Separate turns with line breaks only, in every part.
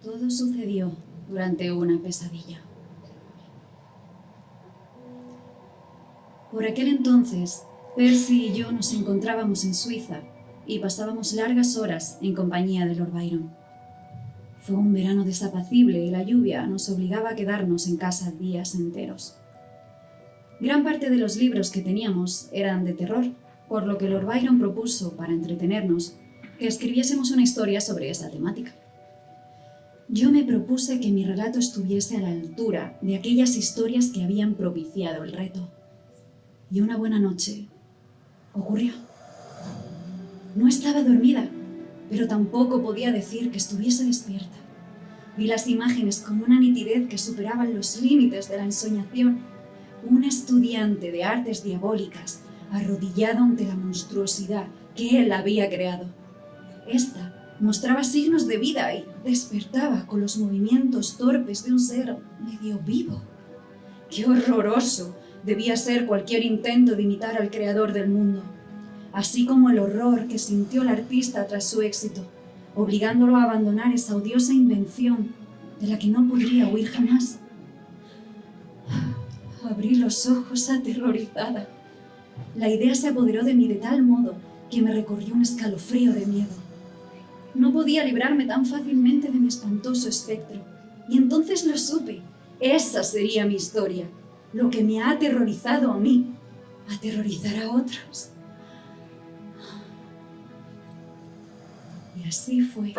Todo sucedió durante una pesadilla. Por aquel entonces, Percy y yo nos encontrábamos en Suiza y pasábamos largas horas en compañía de Lord Byron. Fue un verano desapacible y la lluvia nos obligaba a quedarnos en casa días enteros. Gran parte de los libros que teníamos eran de terror, por lo que Lord Byron propuso, para entretenernos, que escribiésemos una historia sobre esa temática. Yo me propuse que mi relato estuviese a la altura de aquellas historias que habían propiciado el reto. Y una buena noche ocurrió. No estaba dormida, pero tampoco podía decir que estuviese despierta. Vi las imágenes con una nitidez que superaban los límites de la ensoñación. Un estudiante de artes diabólicas arrodillado ante la monstruosidad que él había creado. Esta mostraba signos de vida y despertaba con los movimientos torpes de un ser medio vivo. ¡Qué horroroso debía ser cualquier intento de imitar al creador del mundo! Así como el horror que sintió el artista tras su éxito, obligándolo a abandonar esa odiosa invención de la que no podría huir jamás. Abrí los ojos aterrorizada. La idea se apoderó de mí de tal modo que me recorrió un escalofrío de miedo. No podía librarme tan fácilmente de mi espantoso espectro. Y entonces lo supe. Esa sería mi historia. Lo que me ha aterrorizado a mí, aterrorizará a otros. Y así fue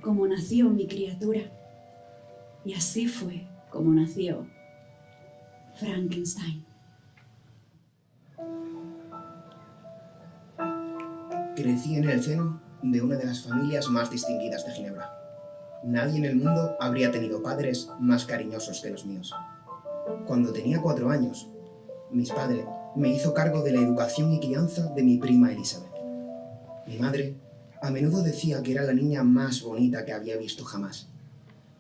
como nació mi criatura. Y así fue como nació Frankenstein.
Crecí en el seno de una de las familias más distinguidas de Ginebra. Nadie en el mundo habría tenido padres más cariñosos que los míos. Cuando tenía 4 años, mis padres me hizo cargo de la educación y crianza de mi prima Elizabeth. Mi madre a menudo decía que era la niña más bonita que había visto jamás,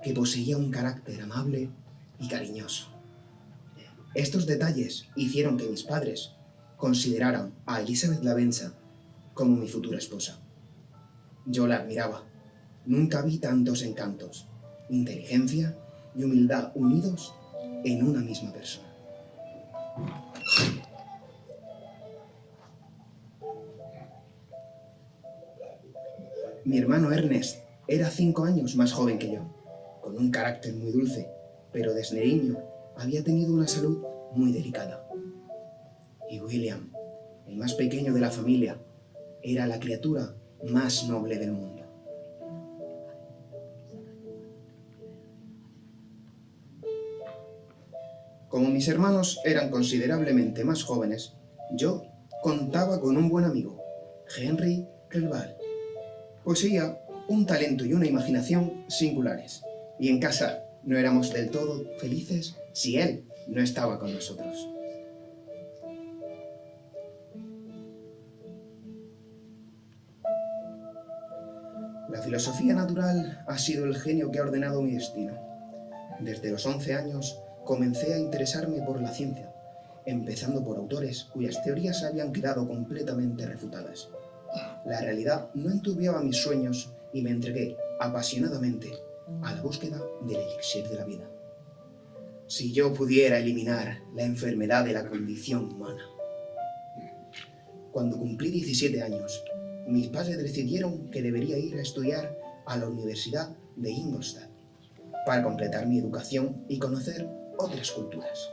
que poseía un carácter amable y cariñoso. Estos detalles hicieron que mis padres consideraran a Elizabeth Lavenza como mi futura esposa. Yo la admiraba. Nunca vi tantos encantos, inteligencia y humildad unidos en una misma persona. Mi hermano Ernest era 5 años más joven que yo, con un carácter muy dulce, pero desde niño había tenido una salud muy delicada. Y William, el más pequeño de la familia, era la criatura más noble del mundo. Como mis hermanos eran considerablemente más jóvenes, yo contaba con un buen amigo, Henry Clerval. Poseía un talento y una imaginación singulares, y en casa no éramos del todo felices si él no estaba con nosotros. La filosofía natural ha sido el genio que ha ordenado mi destino. Desde los 11 años comencé a interesarme por la ciencia, empezando por autores cuyas teorías habían quedado completamente refutadas. La realidad no enturbiaba mis sueños y me entregué apasionadamente a la búsqueda del elixir de la vida. Si yo pudiera eliminar la enfermedad de la condición humana. Cuando cumplí 17 años, mis padres decidieron que debería ir a estudiar a la Universidad de Ingolstadt para completar mi educación y conocer otras culturas.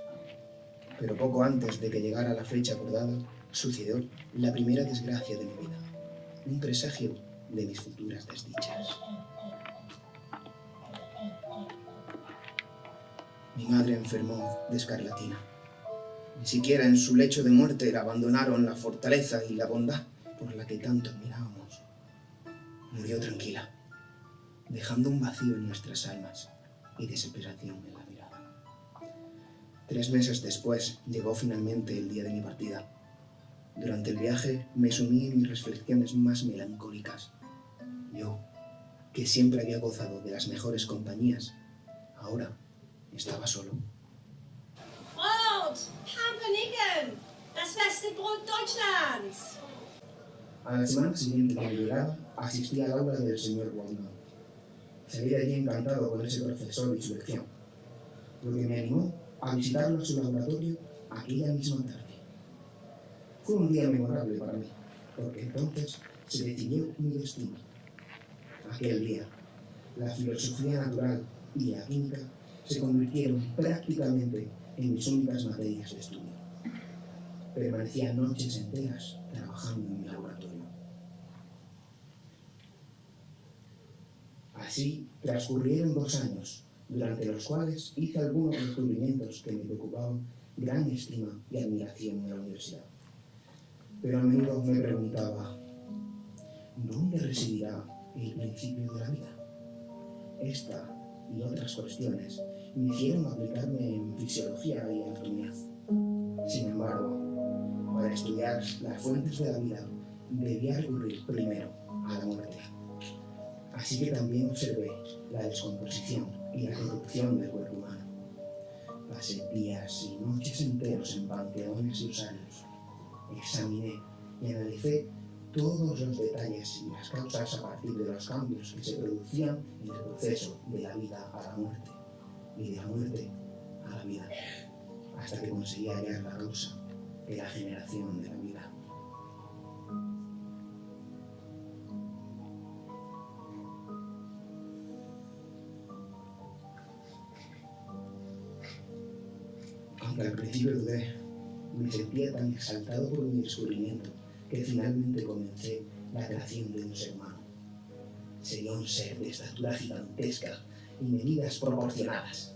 Pero poco antes de que llegara la fecha acordada, sucedió la primera desgracia de mi vida, un presagio de mis futuras desdichas. Mi madre enfermó de escarlatina. Ni siquiera en su lecho de muerte la abandonaron la fortaleza y la bondad por la que tanto admirábamos. Murió tranquila, dejando un vacío en nuestras almas y desesperación en la mirada. 3 meses después llegó finalmente el día de mi partida. Durante el viaje me sumí en mis reflexiones más melancólicas. Yo, que siempre había gozado de las mejores compañías, ahora estaba solo.
Brot! Pumpernickel! Das beste Brot Deutschlands!
A la semana siguiente de mi llegada, asistí al aula del señor Waldman. Salí de allí encantado con ese profesor y su lección, lo que me animó a visitarlo en su laboratorio aquella misma tarde. Fue un día memorable para mí, porque entonces se decidió mi destino. Aquel día, la filosofía natural y la química se convirtieron prácticamente en mis únicas materias de estudio. Permanecía noches enteras trabajando en mi laboratorio. Así transcurrieron 2 años, durante los cuales hice algunos descubrimientos que me preocupaban gran estima y admiración en la universidad. Pero a menudo me preguntaba, ¿dónde residirá el principio de la vida? Esta y otras cuestiones me hicieron aplicarme en fisiología y anatomía. Sin embargo, para estudiar las fuentes de la vida, debía recurrir primero a la muerte. Así que también observé la descomposición y la corrupción del cuerpo humano. Pasé días y noches enteros en panteones y osarios. Examiné y analicé todos los detalles y las causas a partir de los cambios que se producían en el proceso de la vida a la muerte y de la muerte a la vida, hasta que conseguí hallar la causa de la generación de la vida. Aunque al principio dudé, me sentía tan exaltado por mi descubrimiento que finalmente comencé la creación de un ser humano. Sería un ser de estatura gigantesca y medidas proporcionadas.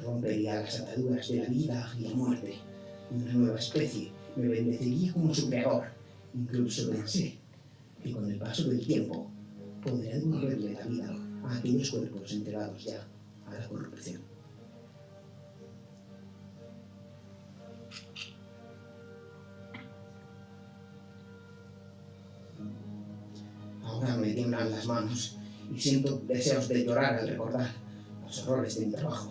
Rompería las ataduras de la vida y la muerte. Una nueva especie me bendeciría como su creador. Incluso pensé que con el paso del tiempo podría devolverle la vida a aquellos cuerpos entregados ya a la corrupción. Ahora me tiemblan las manos y siento deseos de llorar al recordar los horrores de mi trabajo.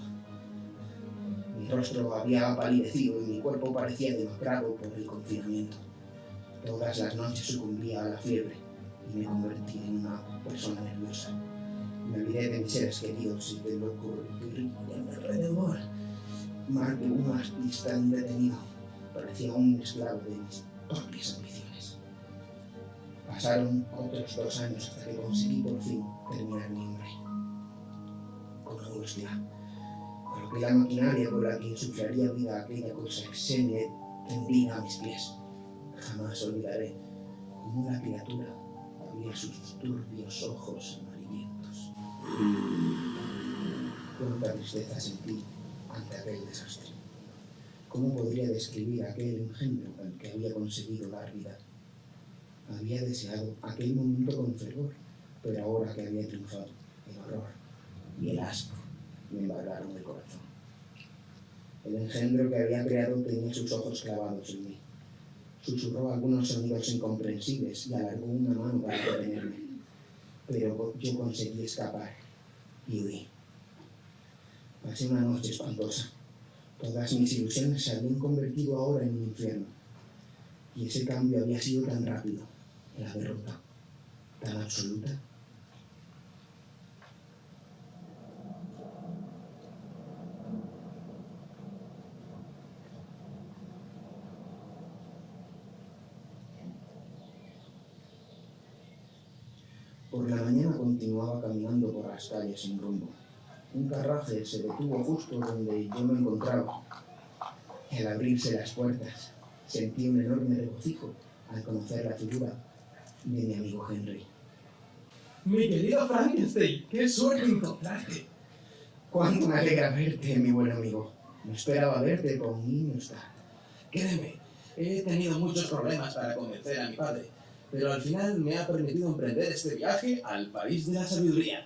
Mi rostro había palidecido y mi cuerpo parecía demacrado por el confinamiento. Todas las noches sucumbía a la fiebre y me convertí en una persona nerviosa. Me olvidé de mis seres queridos y de lo que ocurría a mi alrededor. Más de un artista indetenido, parecía un esclavo de mis torpes ambiciones. Pasaron otros 2 años hasta que conseguí por fin terminar mi hombre. Con angustia, coloqué la maquinaria con la que insuflaría vida a aquella cosa exenue tendida a mis pies. Jamás olvidaré cómo la criatura abría sus turbios ojos amarillentos. Cuánta tristeza sentí ante aquel desastre. ¿Cómo podría describir aquel engendro al que había conseguido dar vida? Había deseado aquel momento con fervor, pero ahora que había triunfado, el horror y el asco me embargaron el corazón. El engendro que había creado tenía sus ojos clavados en mí. Susurró algunos sonidos incomprensibles y alargó una mano para detenerme. Pero yo conseguí escapar y huí. Pasé una noche espantosa. Todas mis ilusiones se habían convertido ahora en un infierno. Y ese cambio había sido tan rápido, la derrota tan absoluta. Por la mañana continuaba caminando por las calles sin rumbo. Un carruaje se detuvo justo donde yo me encontraba. Y al abrirse las puertas, sentí un enorme regocijo al conocer la figura de mi amigo Henry.
Mi querido Frankenstein, qué suerte encontrarte.
Cuánto me alegra verte, mi buen amigo. No esperaba verte con niño estar.
Créeme, he tenido muchos problemas para convencer a mi padre, pero al final me ha permitido emprender este viaje al país de la sabiduría.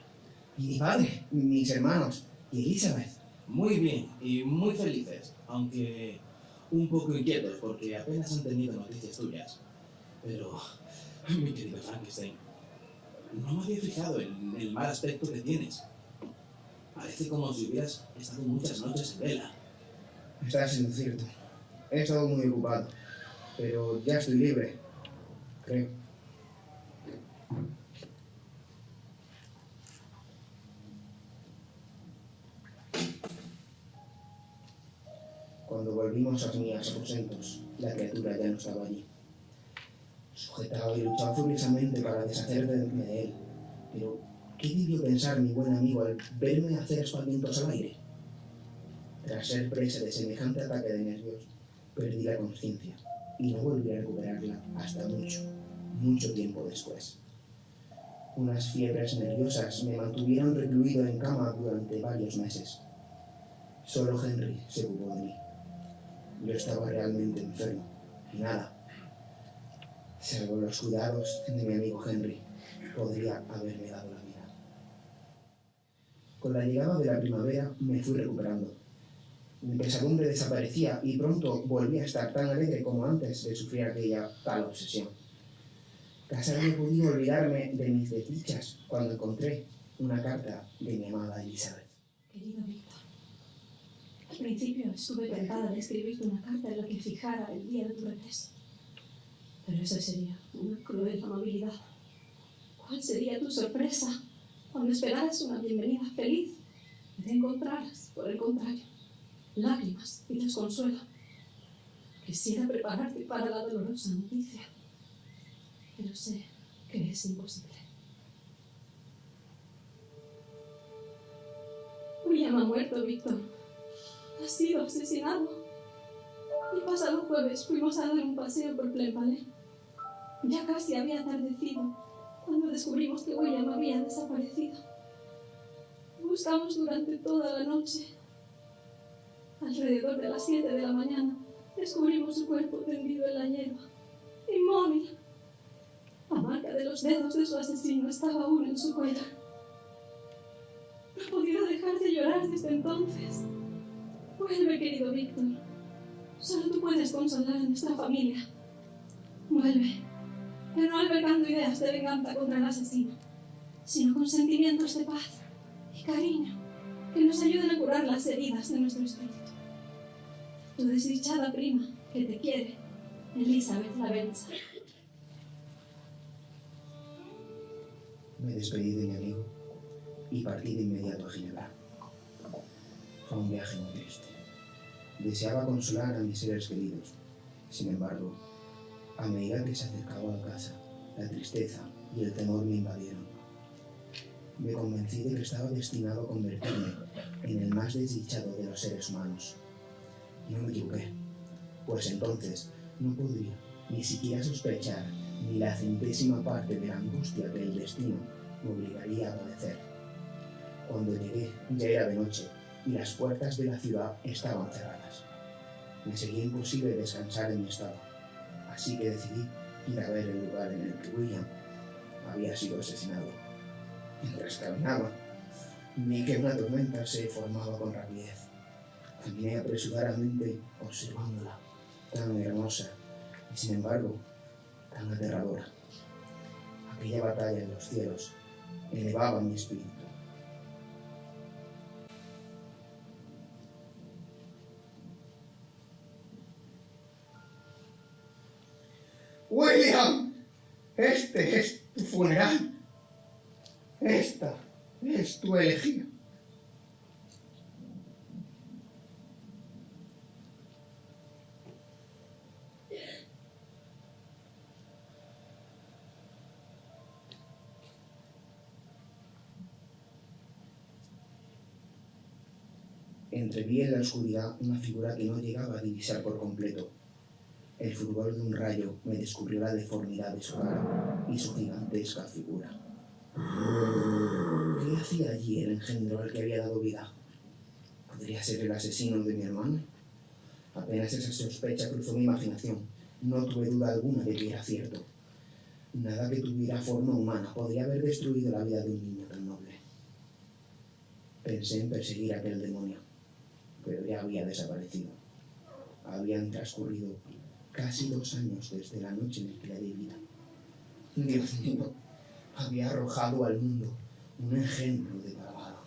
Y mi padre, mis hermanos y Elizabeth.
Muy bien y muy felices, aunque un poco inquietos porque apenas han tenido noticias tuyas. Pero, mi querido Frankenstein, no me había fijado en el mal aspecto que tienes. Parece como si hubieras estado muchas noches en vela.
Estás en lo cierto. He estado muy ocupado, pero ya estoy libre, creo. Cuando volvimos a mis aposentos, la criatura ya no estaba allí. Sujetaba y luchaba furiosamente para deshacerme de él. Pero, ¿qué debió pensar mi buen amigo al verme hacer aspavientos al aire? Tras ser presa de semejante ataque de nervios, perdí la conciencia y no volví a recuperarla hasta mucho tiempo después. Unas fiebres nerviosas me mantuvieron recluido en cama durante varios meses. Solo Henry se ocupó de mí. Yo estaba realmente enfermo y nada, salvo los cuidados de mi amigo Henry, podría haberme dado la vida. Con la llegada de la primavera me fui recuperando. Mi pesadumbre desaparecía y pronto volví a estar tan alegre como antes de sufrir aquella tal obsesión. Casi había podido olvidarme de mis desdichas cuando encontré una carta de mi amada Elizabeth.
Querido Víctor, al principio estuve tentada de escribirte una carta en la que fijara el día de tu regreso. Pero esa sería una cruel amabilidad. ¿Cuál sería tu sorpresa cuando esperaras una bienvenida feliz y te encontraras, por el contrario, lágrimas y desconsuelo? Quisiera prepararte para la dolorosa noticia, pero sé que es imposible. William ha muerto, Víctor. Ha sido asesinado. El pasado jueves fuimos a dar un paseo por Plainvale. Ya casi había atardecido cuando descubrimos que William había desaparecido. Buscamos durante toda la noche. Alrededor de las 7 de la mañana descubrimos su cuerpo tendido en la hierba, inmóvil. La marca de los dedos de su asesino estaba aún en su cuello. No he podido dejar de llorar desde entonces. Vuelve, querido Víctor. Solo tú puedes consolar a nuestra familia. Vuelve, pero no albergando ideas de venganza contra el asesino, sino con sentimientos de paz y cariño que nos ayuden a curar las heridas de nuestro espíritu. Tu desdichada prima, que te quiere, Elizabeth Lavenza.
Me despedí de mi amigo y partí de inmediato a Ginebra. Fue un viaje muy triste. Deseaba consolar a mis seres queridos. Sin embargo, a medida que se acercaba a casa, la tristeza y el temor me invadieron. Me convencí de que estaba destinado a convertirme en el más desdichado de los seres humanos. Y no me equivoqué, pues entonces no podría ni siquiera sospechar ni la centésima parte de la angustia que el destino me obligaría a padecer. Cuando llegué ya era de noche y las puertas de la ciudad estaban cerradas. Me seguía imposible descansar en mi estado, así que decidí ir a ver el lugar en el que William había sido asesinado. Mientras caminaba, vi que una tormenta se formaba con rapidez. Caminé apresuradamente observándola, tan hermosa y sin embargo tan aterradora. Aquella batalla en los cielos elevaba mi espíritu. ¡William! Este es tu funeral. Esta es tu elegía. Entreví en la oscuridad una figura que no llegaba a divisar por completo. El fulgor de un rayo me descubrió la deformidad de su cara y su gigantesca figura. ¿Qué hacía allí el engendro al que había dado vida? ¿Podría ser el asesino de mi hermano? Apenas esa sospecha cruzó mi imaginación. No tuve duda alguna de que era cierto. Nada que tuviera forma humana podría haber destruido la vida de un niño tan noble. Pensé en perseguir a aquel demonio, pero ya había desaparecido. Habían transcurrido casi 2 años desde la noche en la que le di vida. Dios mío, había arrojado al mundo un ejemplo de bravado.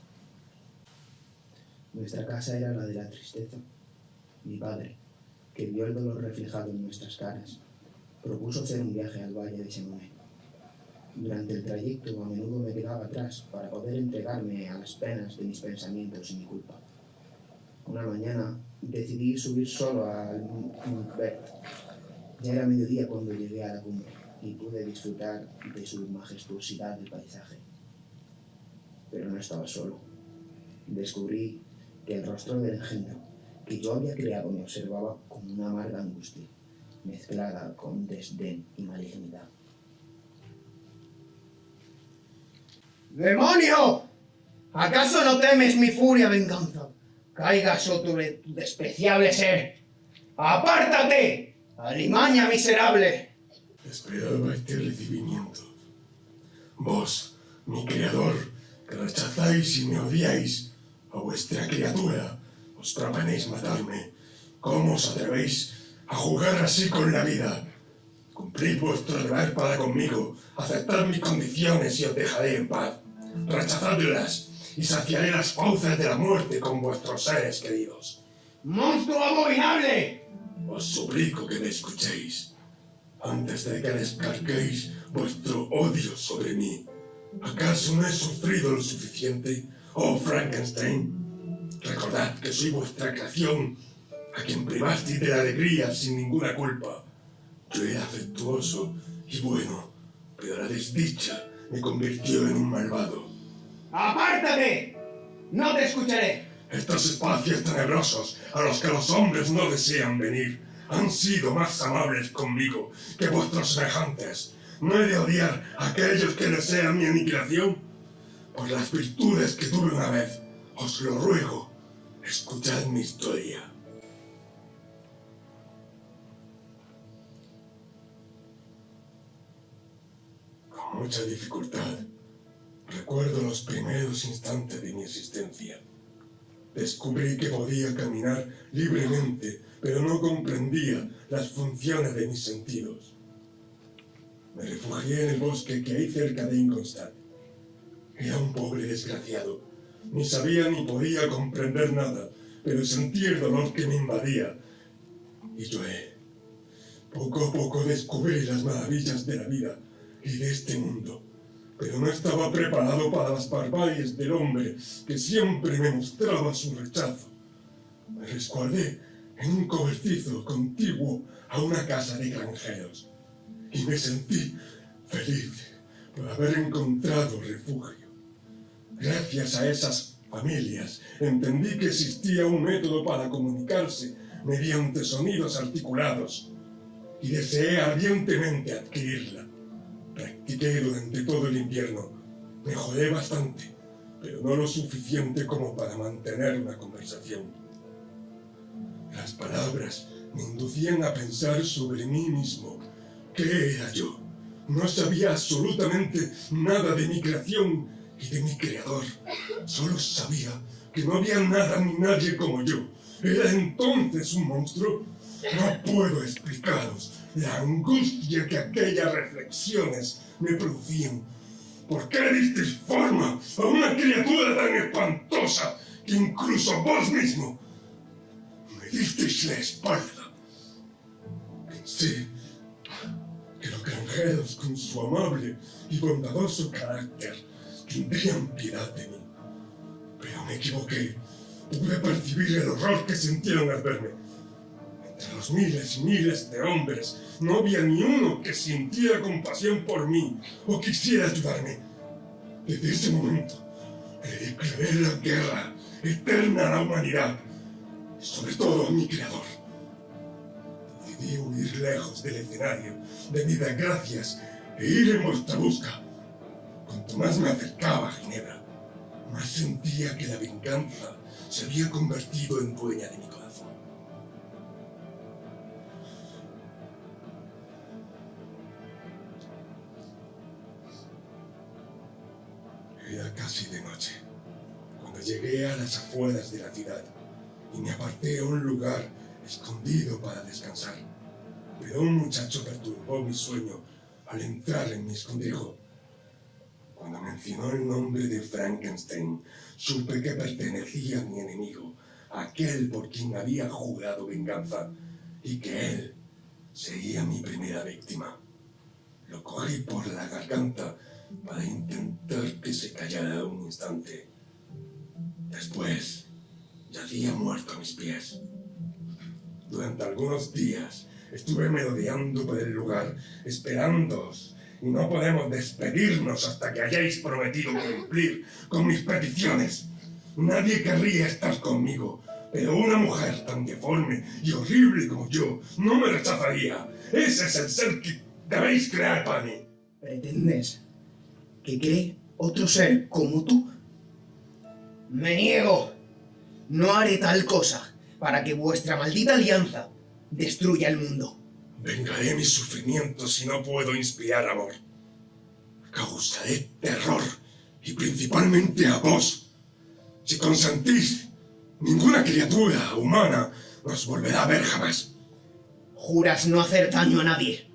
Nuestra casa era la de la tristeza. Mi padre, que vio el dolor reflejado en nuestras caras, propuso hacer un viaje al valle de Chamonix. Durante el trayecto a menudo me quedaba atrás para poder entregarme a las penas de mis pensamientos y mi culpa. Una mañana Decidí subir solo al Munkberg. Ya era mediodía cuando llegué a la cumbre y pude disfrutar de su majestuosidad del paisaje. Pero no estaba solo. Descubrí que el rostro del engendro que yo había creado me observaba con una amarga angustia, mezclada con desdén y malignidad. ¡Demonio! ¿Acaso no temes mi furia venganza? Caiga sobre tu despreciable ser. ¡Apártate! ¡Alimaña miserable!
Esperaba este recibimiento. Vos, mi creador, que rechazáis y me odiáis, a vuestra criatura os proponéis matarme. ¿Cómo os atrevéis a jugar así con la vida? Cumplid vuestro deber para conmigo, aceptad mis condiciones y os dejaré en paz. Rechazadlas y saciaré las fauces de la muerte con vuestros seres queridos.
¡Monstruo abominable!
Os suplico que me escuchéis. Antes de que descarguéis vuestro odio sobre mí, ¿acaso no he sufrido lo suficiente, oh Frankenstein? Recordad que soy vuestra creación, a quien privasteis de la alegría sin ninguna culpa. Yo era afectuoso y bueno, pero la desdicha me convirtió en un malvado.
¡Apártate! ¡No te escucharé!
Estos espacios tenebrosos a los que los hombres no desean venir han sido más amables conmigo que vuestros semejantes. ¿No he de odiar a aquellos que desean mi aniquilación? Por las virtudes que tuve una vez, os lo ruego, escuchad mi historia. Con mucha dificultad, recuerdo los primeros instantes de mi existencia. Descubrí que podía caminar libremente, pero no comprendía las funciones de mis sentidos. Me refugié en el bosque que hay cerca de Ingolstadt. Era un pobre desgraciado. Ni sabía ni podía comprender nada, pero sentí el dolor que me invadía. Y lloré. Poco a poco descubrí las maravillas de la vida y de este mundo. Pero no estaba preparado para las barbaries del hombre que siempre me mostraba su rechazo. Me resguardé en un cobertizo contiguo a una casa de granjeros y me sentí feliz por haber encontrado refugio. Gracias a esas familias entendí que existía un método para comunicarse mediante sonidos articulados y deseé ardientemente adquirirla. Practiqué durante todo el invierno. Mejoré bastante, pero no lo suficiente como para mantener una conversación. Las palabras me inducían a pensar sobre mí mismo. ¿Qué era yo? No sabía absolutamente nada de mi creación y de mi creador. Solo sabía que no había nada ni nadie como yo. ¿Era entonces un monstruo? No puedo explicaros la angustia que aquellas reflexiones me producían. ¿Por qué disteis forma a una criatura tan espantosa que incluso vos mismo me disteis la espalda? Pensé que los granjeros, con su amable y bondadoso carácter, tendrían piedad de mí. Pero me equivoqué. Pude percibir el horror que sintieron al verme. Entre los miles y miles de hombres, no había ni uno que sintiera compasión por mí o quisiera ayudarme. Desde ese momento, le declaré la guerra eterna a la humanidad y sobre todo a mi creador. Decidí huir lejos del escenario de mis desgracias e ir en vuestra busca. Cuanto más me acercaba a Ginebra, más sentía que la venganza se había convertido en dueña de mi corazón. Era casi de noche, cuando llegué a las afueras de la ciudad y me aparté a un lugar escondido para descansar. Pero un muchacho perturbó mi sueño al entrar en mi escondrijo. Cuando mencionó el nombre de Frankenstein, supe que pertenecía a mi enemigo, aquel por quien había jurado venganza, y que él sería mi primera víctima. Lo cogí por la garganta para intentar que se callara un instante. Después, yacía muerto a mis pies. Durante algunos días estuve merodeando por el lugar, esperándoos, y no podemos despedirnos hasta que hayáis prometido cumplir con mis peticiones. Nadie querría estar conmigo, pero una mujer tan deforme y horrible como yo no me rechazaría. Ese es el ser que debéis crear para mí.
¿Pretendes que cree otro ser como tú? ¡Me niego! No haré tal cosa para que vuestra maldita alianza destruya el mundo.
Vengaré mis sufrimientos si no puedo inspirar amor. Causaré terror, y principalmente a vos. Si consentís, ninguna criatura humana nos volverá a ver jamás.
Juras no hacer daño a nadie,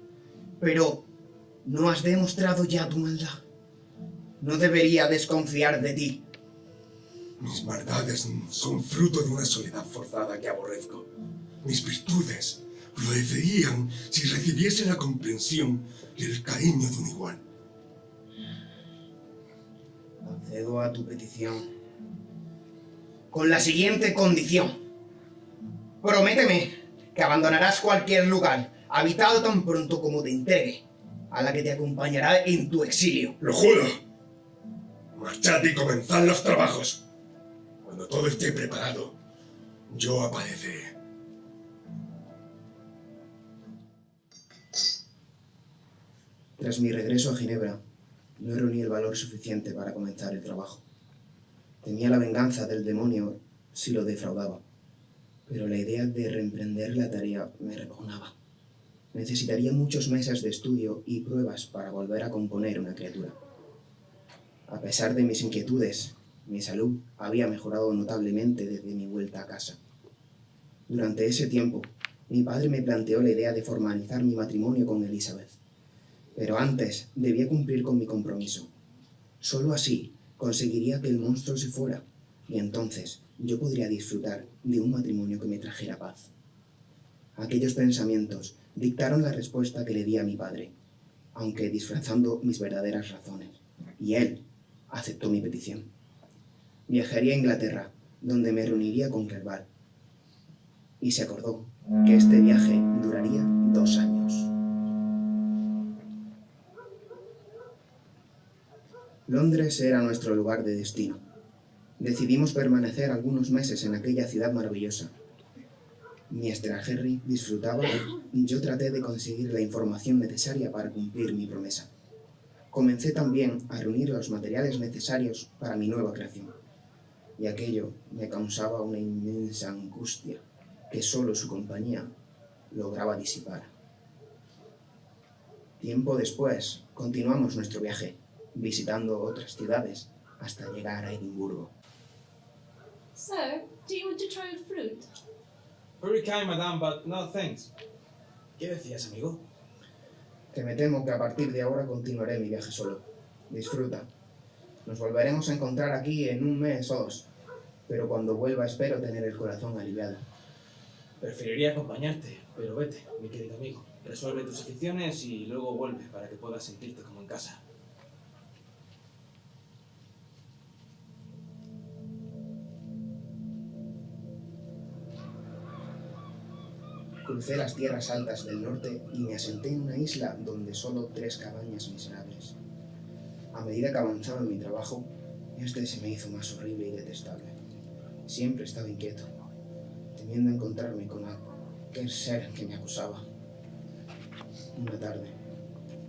pero ¿no has demostrado ya tu maldad? No debería desconfiar de ti.
Mis maldades son fruto de una soledad forzada que aborrezco. Mis virtudes florecerían si recibiese la comprensión y el cariño de un igual.
Accedo a tu petición, con la siguiente condición. Prométeme que abandonarás cualquier lugar habitado tan pronto como te entregue a la que te acompañará en tu exilio.
¡Lo juro! Marchad y comenzad los trabajos. Cuando todo esté preparado, yo apareceré.
Tras mi regreso a Ginebra, no reuní el valor suficiente para comenzar el trabajo. Temía la venganza del demonio si lo defraudaba, pero la idea de reemprender la tarea me repugnaba. Necesitaría muchos meses de estudio y pruebas para volver a componer una criatura. A pesar de mis inquietudes, mi salud había mejorado notablemente desde mi vuelta a casa. Durante ese tiempo, mi padre me planteó la idea de formalizar mi matrimonio con Elizabeth. Pero antes debía cumplir con mi compromiso. Solo así conseguiría que el monstruo se fuera, y entonces yo podría disfrutar de un matrimonio que me trajera paz. Aquellos pensamientos dictaron la respuesta que le di a mi padre, aunque disfrazando mis verdaderas razones, y él aceptó mi petición. Viajaría a Inglaterra, donde me reuniría con Clerval, y se acordó que este viaje duraría 2 años. Londres era nuestro lugar de destino. Decidimos permanecer algunos meses en aquella ciudad maravillosa. Mientras Henry disfrutaba, yo traté de conseguir la información necesaria para cumplir mi promesa. Comencé también a reunir los materiales necesarios para mi nueva creación, y aquello me causaba una inmensa angustia que solo su compañía lograba disipar. Tiempo después, continuamos nuestro viaje, visitando otras ciudades hasta llegar a Edimburgo.
So, do you want to try a fruit?
Very kind, madame, but no thanks. ¿Qué decías, amigo?
Que me temo que a partir de ahora continuaré mi viaje solo. Disfruta. Nos volveremos a encontrar aquí en 1 mes o 2, pero cuando vuelva espero tener el corazón aliviado.
Preferiría acompañarte, pero vete, mi querido amigo. Resuelve tus aficiones y luego vuelve para que puedas sentirte como en casa.
Crucé las tierras altas del norte y me asenté en una isla donde solo 3 cabañas miserables. A medida que avanzaba en mi trabajo, este se me hizo más horrible y detestable. Siempre estaba inquieto, temiendo encontrarme con aquel ser que me acusaba. Una tarde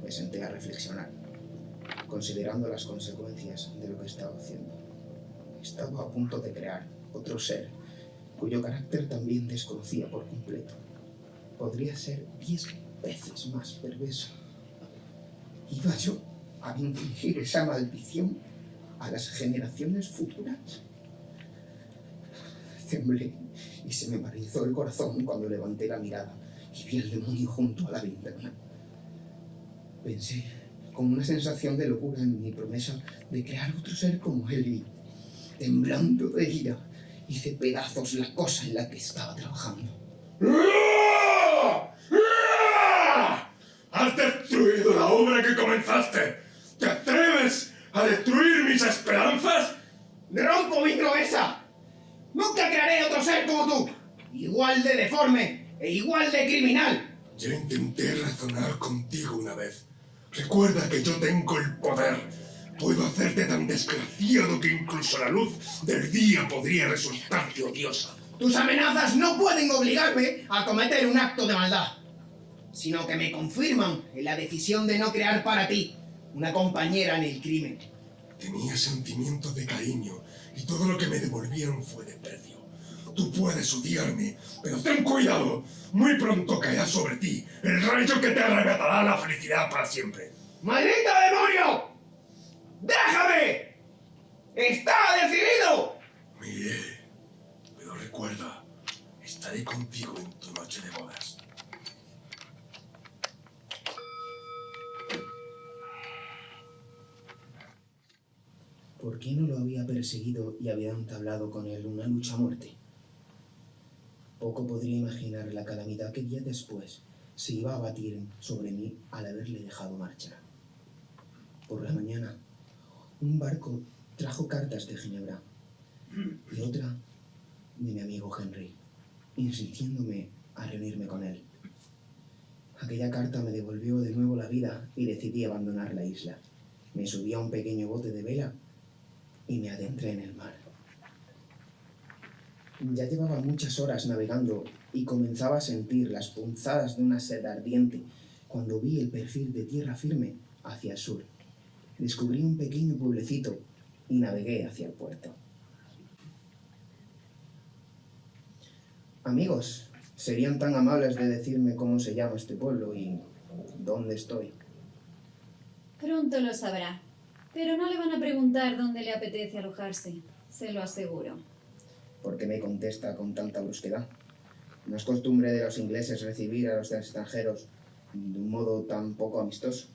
me senté a reflexionar, considerando las consecuencias de lo que estaba haciendo. Estaba a punto de crear otro ser, cuyo carácter también desconocía por completo. Podría ser 10 veces más perverso. ¿Iba yo a infligir esa maldición a las generaciones futuras? Temblé y se me paralizó el corazón cuando levanté la mirada y vi al demonio junto a la ventana. Pensé con una sensación de locura en mi promesa de crear otro ser como él y, temblando de ira, hice pedazos la cosa en la que estaba trabajando.
¡Has destruido la obra que comenzaste! ¿Te atreves a destruir mis esperanzas?
¡Rompo mi promesa! ¡Nunca crearé otro ser como tú! Igual de deforme e igual de criminal.
Ya intenté razonar contigo una vez. Recuerda que yo tengo el poder. Puedo hacerte tan desgraciado que incluso la luz del día podría resultarte odiosa.
Tus amenazas no pueden obligarme a cometer un acto de maldad, sino que me confirman en la decisión de no crear para ti una compañera en el crimen.
Tenía sentimientos de cariño y todo lo que me devolvieron fue desprecio. Tú puedes odiarme, pero ten cuidado. Muy pronto caerá sobre ti el rayo que te arrebatará la felicidad para siempre.
¡Maldito demonio! ¡Déjame! ¡Está decidido!
Miré, pero recuerda, estaré contigo en tu noche de bodas.
¿Por qué no lo había perseguido y había entablado con él una lucha a muerte? Poco podría imaginar la calamidad que días después se iba a abatir sobre mí al haberle dejado marchar. Por la mañana, un barco trajo cartas de Ginebra y otra de mi amigo Henry, insistiéndome a reunirme con él. Aquella carta me devolvió de nuevo la vida y decidí abandonar la isla. Me subí a un pequeño bote de vela y me adentré en el mar. Ya llevaba muchas horas navegando y comenzaba a sentir las punzadas de una sed ardiente cuando vi el perfil de tierra firme hacia el sur. Descubrí un pequeño pueblecito y navegué hacia el puerto. Amigos, ¿serían tan amables de decirme cómo se llama este pueblo y dónde estoy?
Pronto lo sabrá, pero no le van a preguntar dónde le apetece alojarse, se lo aseguro.
¿Por qué me contesta con tanta brusquedad? No es costumbre de los ingleses recibir a los extranjeros de un modo tan poco amistoso.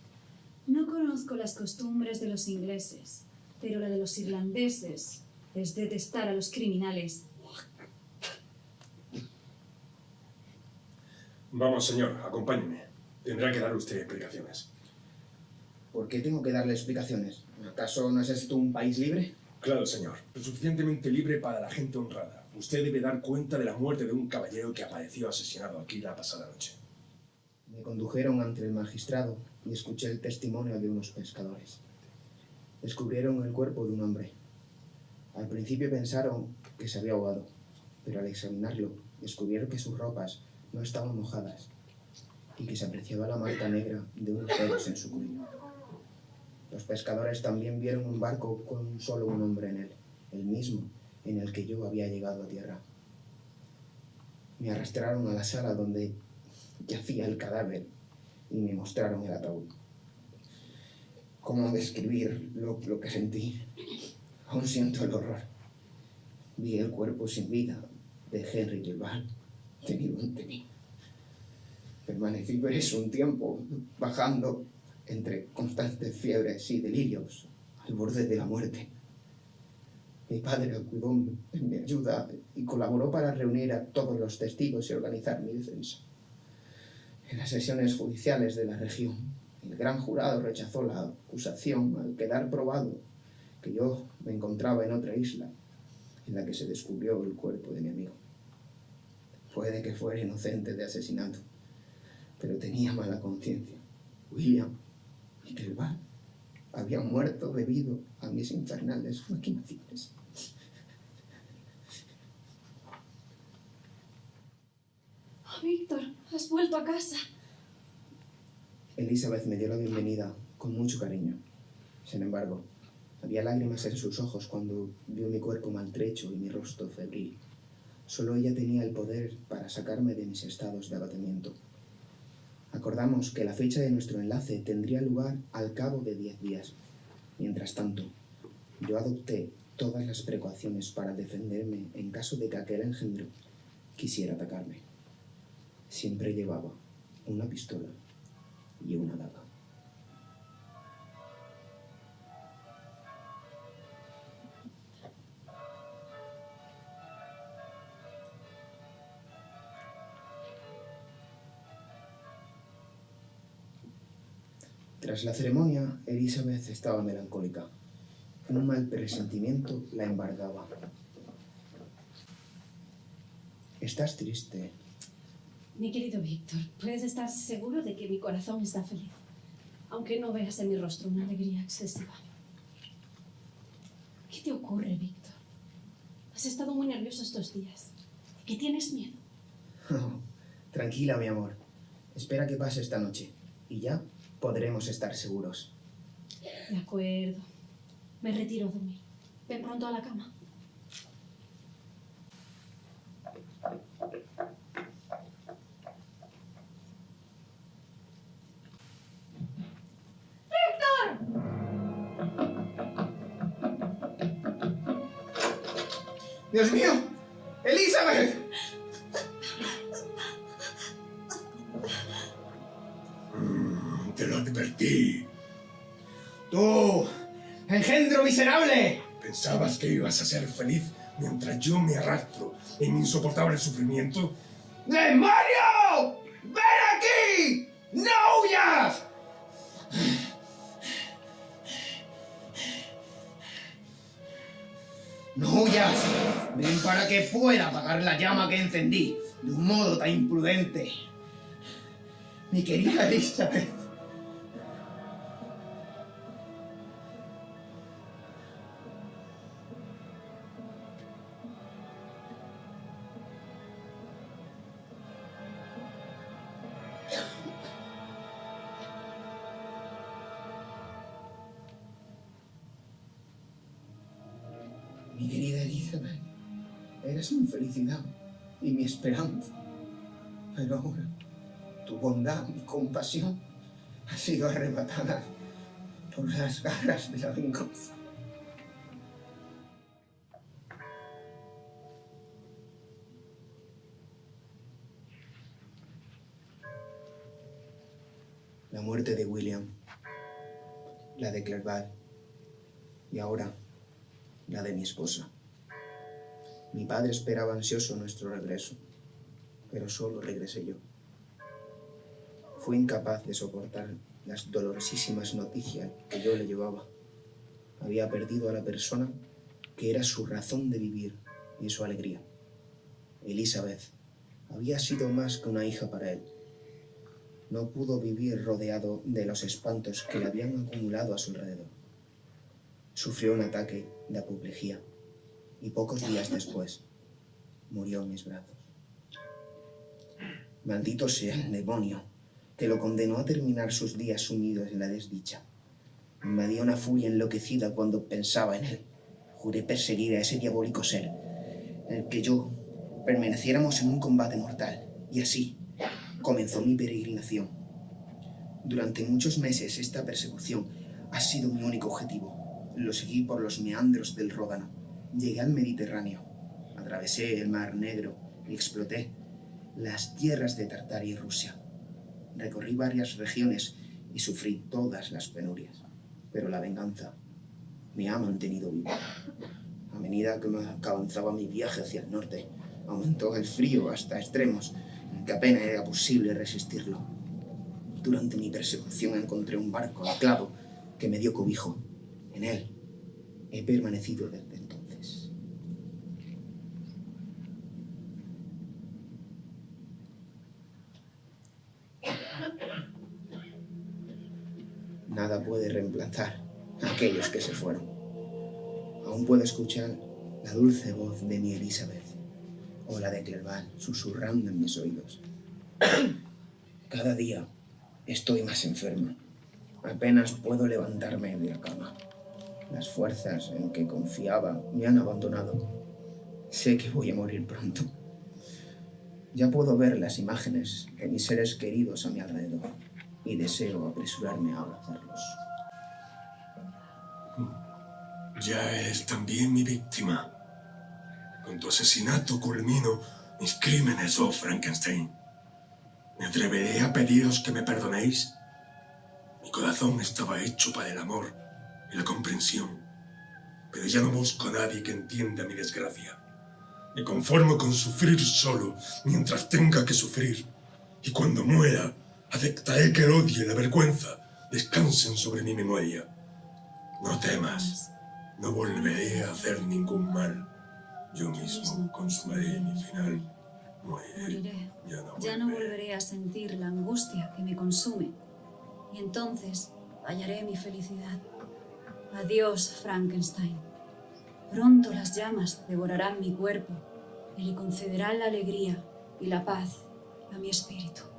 No conozco las costumbres de los ingleses, pero la de los irlandeses es detestar a los criminales.
Vamos, señor, acompáñeme. Tendrá que dar usted explicaciones.
¿Por qué tengo que darle explicaciones? ¿Acaso no es esto un país libre?
Claro, señor. Lo suficientemente libre para la gente honrada. Usted debe dar cuenta de la muerte de un caballero que apareció asesinado aquí la pasada noche.
Me condujeron ante el magistrado y escuché el testimonio de unos pescadores. Descubrieron el cuerpo de un hombre. Al principio pensaron que se había ahogado, pero al examinarlo descubrieron que sus ropas no estaban mojadas y que se apreciaba la marca negra de unos dedos en su cuello. Los pescadores también vieron un barco con solo un hombre en él, el mismo en el que yo había llegado a tierra. Me arrastraron a la sala donde yacía el cadáver y me mostraron el ataúd. ¿Cómo describir lo que sentí? Aún siento el horror. Vi el cuerpo sin vida de Henry Duval tenido ante mí. Permanecí preso un tiempo, bajando entre constantes fiebres y delirios, al borde de la muerte. Mi padre acudió en mi ayuda y colaboró para reunir a todos los testigos y organizar mi defensa. En las sesiones judiciales de la región, el gran jurado rechazó la acusación al quedar probado que yo me encontraba en otra isla, en la que se descubrió el cuerpo de mi amigo. Puede que fuera inocente de asesinato, pero tenía mala conciencia. William y Clerval habían muerto debido a mis infernales maquinaciones.
Oh, Víctor, has vuelto a casa.
Elizabeth me dio la bienvenida con mucho cariño. Sin embargo, había lágrimas en sus ojos cuando vio mi cuerpo maltrecho y mi rostro febril. Solo ella tenía el poder para sacarme de mis estados de abatimiento. Acordamos que la fecha de nuestro enlace tendría lugar al cabo de 10 días. Mientras tanto, yo adopté todas las precauciones para defenderme en caso de que aquel engendro quisiera atacarme. Siempre llevaba una pistola y una daga. Tras la ceremonia, Elizabeth estaba melancólica. Un mal presentimiento la embargaba. ¿Estás triste?
Mi querido Víctor, puedes estar seguro de que mi corazón está feliz, aunque no veas en mi rostro una alegría excesiva. ¿Qué te ocurre, Víctor? Has estado muy nervioso estos días. ¿De qué tienes miedo?
Oh, tranquila, mi amor. Espera que pase esta noche y ya podremos estar seguros.
De acuerdo. Me retiro a dormir. Ven pronto a la cama.
¡Dios mío! ¡Elizabeth!
Te lo advertí.
¡Tú! ¡Engendro miserable!
¿Pensabas que ibas a ser feliz mientras yo me arrastro en insoportable sufrimiento?
¡Demonio! ¡Ven aquí! ¡No huyas! ¡No huyas! Ven para que pueda apagar la llama que encendí de un modo tan imprudente. Mi querida Elizabeth. Mi querida Elizabeth, eres mi felicidad y mi esperanza. Pero ahora, tu bondad y compasión ha sido arrebatada por las garras de la venganza. La muerte de William, la de Clerval y ahora la de mi esposa. Mi padre esperaba ansioso nuestro regreso, pero solo regresé yo. Fui incapaz de soportar las dolorosísimas noticias que yo le llevaba. Había perdido a la persona que era su razón de vivir y su alegría. Elizabeth había sido más que una hija para él. No pudo vivir rodeado de los espantos que le habían acumulado a su alrededor. Sufrió un ataque de apoplejía y pocos días después murió en mis brazos. Maldito sea el demonio que lo condenó a terminar sus días sumidos en la desdicha. Me invadía una furia enloquecida cuando pensaba en él. Juré perseguir a ese diabólico ser, en el que yo permaneciéramos en un combate mortal. Y así comenzó mi peregrinación. Durante muchos meses esta persecución ha sido mi único objetivo. Lo seguí por los meandros del Ródano. Llegué al Mediterráneo. Atravesé el Mar Negro y exploté las tierras de Tartaria y Rusia. Recorrí varias regiones y sufrí todas las penurias. Pero la venganza me ha mantenido vivo. A medida que avanzaba mi viaje hacia el norte, aumentó el frío hasta extremos en que apenas era posible resistirlo. Durante mi persecución encontré un barco anclado que me dio cobijo. En él he permanecido desde entonces. Nada puede reemplazar a aquellos que se fueron. Aún puedo escuchar la dulce voz de mi Elizabeth o la de Clerval susurrando en mis oídos. Cada día estoy más enferma. Apenas puedo levantarme de la cama. Las fuerzas en que confiaba me han abandonado. Sé que voy a morir pronto. Ya puedo ver las imágenes de mis seres queridos a mi alrededor y deseo apresurarme a abrazarlos.
Ya eres también mi víctima. Con tu asesinato culmino mis crímenes, oh Frankenstein. ¿Me atreveré a pediros que me perdonéis? Mi corazón estaba hecho para el amor y la comprensión, pero ya no busco a nadie que entienda mi desgracia. Me conformo con sufrir solo mientras tenga que sufrir, y cuando muera, aceptaré que el odio y la vergüenza descansen sobre mi memoria. No temas, no volveré a hacer ningún mal. Yo mismo consumaré mi final.
Moriré. Ya no volveré a sentir la angustia que me consume. Y entonces hallaré mi felicidad. Adiós, Frankenstein. Pronto las llamas devorarán mi cuerpo y le concederán la alegría y la paz a mi espíritu.